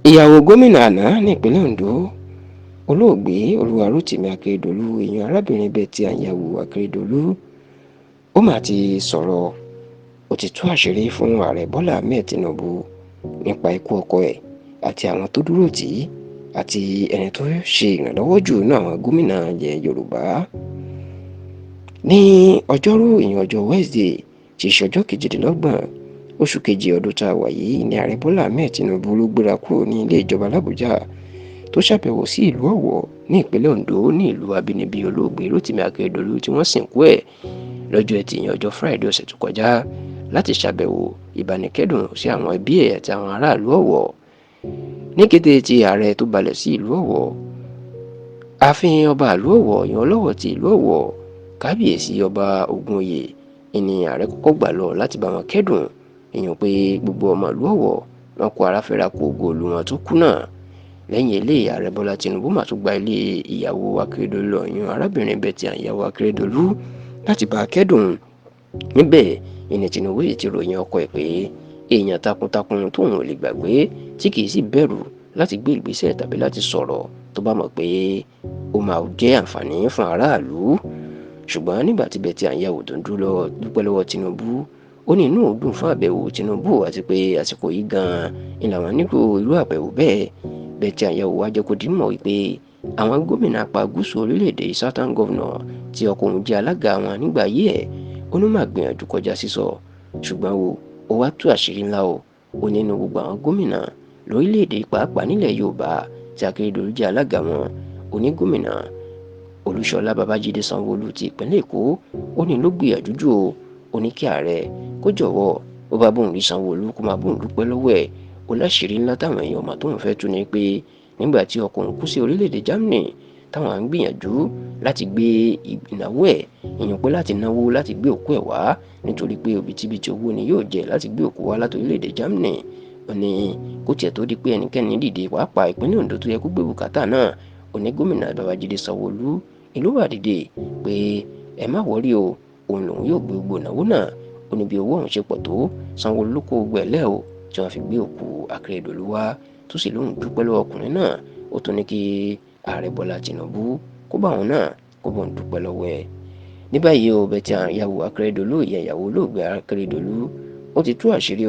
ìyàwó gómìnà àná nípínlẹ̀ Ondo olóògbé Olúwarótìmí Akeredolu èèyàn arábìnrin Betty Anyanwu Akeredolu ó mà ti sọ̀rọ̀ ó ti tú àṣírí fún ààrẹ Bọ́lá Ahmed Tinubu nípa ikú ọkọ ẹ̀ àti àwọn tó dúró tì í àti ẹni tó ṣe ìrànlọ́wọ́ jù náà àwọn gómìnà ilẹ̀ Yorùbá. Ní ọjọ́rú ìyẹn ọjọ́ Wednesday tí í ṣe ọjọ́ 28 oṣù kejì ọdún tá a wà yìí ni ààrẹ Bọ́lá Ahmed Tinubu ló gbéra kúrò ní ilé ìjọba l'Àbújá tó ṣàbẹ̀wò sí ìlú Ọ̀wọ̀ ní ìpínlẹ̀ Ondo ní ìlú abínibí olóògbé Rótìmí Akeredolu tí wọ́n sìnkú ẹ̀ lọ́jọ́ Ẹtì ìyẹn ọjọ́ Friday ọ̀sẹ̀ tó kọjá láti ṣàbẹ̀wò ìbánikẹ́dùn sí àwọn ẹbí ẹ̀ àti àwọn aráàlú Ọ̀wọ̀. Ní kété tí ààrẹ tó balẹ̀ sí ìlú Ọ̀wọ̀, ààfin ọba ìlú Ọ̀wọ̀ ìyẹn Ọlọ́wọ̀ ti ìlú Ọ̀wọ̀ kábíyèsí ọba Ògúnoyè ni ààrẹ kọ́kọ́ gbà lọ láti bá wọn kẹ́dùn èèyàn pé gbogbo ọmọ ìlú Ọ̀wọ̀ wọn kó ara fẹ́ra kó ògo ìlú wọn tó kú náà. Lẹ́yìn eléyìí ààrẹ Bọ́lá Tinubu mà tún gba ilé ìyàwó Akeredolu lọ ìyẹn arábìnrin Betty Anyanwu Akeredolu láti bá a kẹ́dùn. Níbẹ̀ ìní Tinubu sì ti ròyìn ọkọ ẹ̀ pé èèyàn takuntakun tóun ò lè gbàgbé tí kì í sì bẹ̀rù láti gbé ìgbésẹ̀ tàbí láti sọ̀rọ̀ tó bá mọ̀ pé ó máa jẹ́ àǹfààní fún aráàlú. Ṣùgbọ́n nígbà tí Betty Anyanwu tó ń dúpẹ́ lọ́wọ́ Tinubu ó ní inú dùn fún àbẹ̀wò Tinubu àti pé àsìkò yìí gan-an ni làwọn nílò irú àbẹ̀wò bẹ́ẹ̀. Betty Anyanwu wá jẹ́ kó di mọ̀ wípé àwọn gómìnà apá gúúsù orílẹ̀-èdè Southern Governor tí ọkọ òun jẹ́ alága wọn nígbà ayé ẹ̀ ó ní máa gbìyànjú kọjá sísọ. Ṣùgbọ́n ó wá tú àṣírí ńlá ó nínú gbogbo àwọn gómìnà lórílẹ̀-èdè pàápàá nílẹ̀ Yorùbá tí Akeredolu jẹ́ alága wọn ó ní gómìnà Olúṣọlá Babájídé Sanwó-Olú ti ìpínlẹ̀ Èkó ó ní ló gbìyànjú jù ó ní kí ààrẹ kó jọ̀wọ́ ó bá bóun rí Sanwó-Olú kó máa bóun dúpẹ́ lọ́wọ́ ẹ̀. Ó láṣìírí ńlá táwọn èèyàn ọmọ tóun fẹ́ tú ni pé nígbà tí ọkọ òun kú sí orílẹ̀-èdè Germany táwọn ń gbìyànjú láti gbé ìnáwó ẹ̀ ìyẹn pé láti náwó láti gbé òkú ẹ̀ wá nítorí pé òbítíbitì owó ni yóò jẹ́ láti gbé òkú wá láti orílẹ̀-èdè Germany. Ó ní kó tiẹ̀ tó di pé ẹnikẹ́ni dìde pàápàá ìpínlẹ̀ Ondo tó yẹ kó gbé bùkátà náà ó ní gómìnà Babájídé Sanwó-Olú ìlú wà dìde pé ẹ má wọrí o òun lòun yóò gbé gbogbo ìnáwó náà. Ó ní bí owó ọ̀hún ṣe pọ̀ tó Sanwó-Olú ló kó gbogbo ẹ̀ lẹ́ o tí wọ́n fi gbé òkú Akeredolu wá tó sì lóun dúpẹ́ lọ́wọ́ ọkùnrin náà. Ó tún ní kí ààrẹ Bọ́lá Tinubu kó bá òun náà kó bóun dúpẹ́ lọ́wọ́ ẹ̀. Ní báyìí Betty Anyanwu Akeredolu ìyàwó olóògbé Akeredolu ó ti tú àṣírí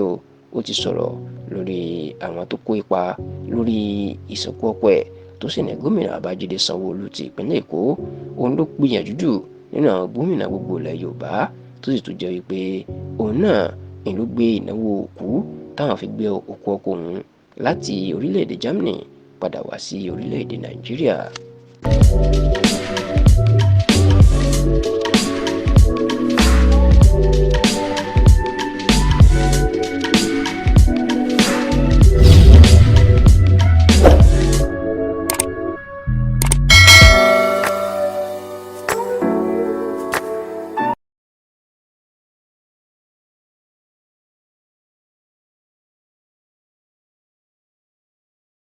ó ti sọ̀rọ̀ lórí àwọn tó kó ipa lórí ìsìnkú ọkọ ẹ̀ tó sì ní gómìnà Babájídé Sanwó-Olú ti ìpínlẹ̀ Èkó òun ló gbìyànjú jù nínú àwọn gómìnà gbogbo ilẹ̀ Yorùbá tó sì tún jẹ́ wípé òun náà ni ló gbé ìnáwó òkú táwọn fi gbé òkú ọkọ òun láti orílẹ̀-èdè Germany padà wá sí orílẹ̀-èdè Nàìjíríà.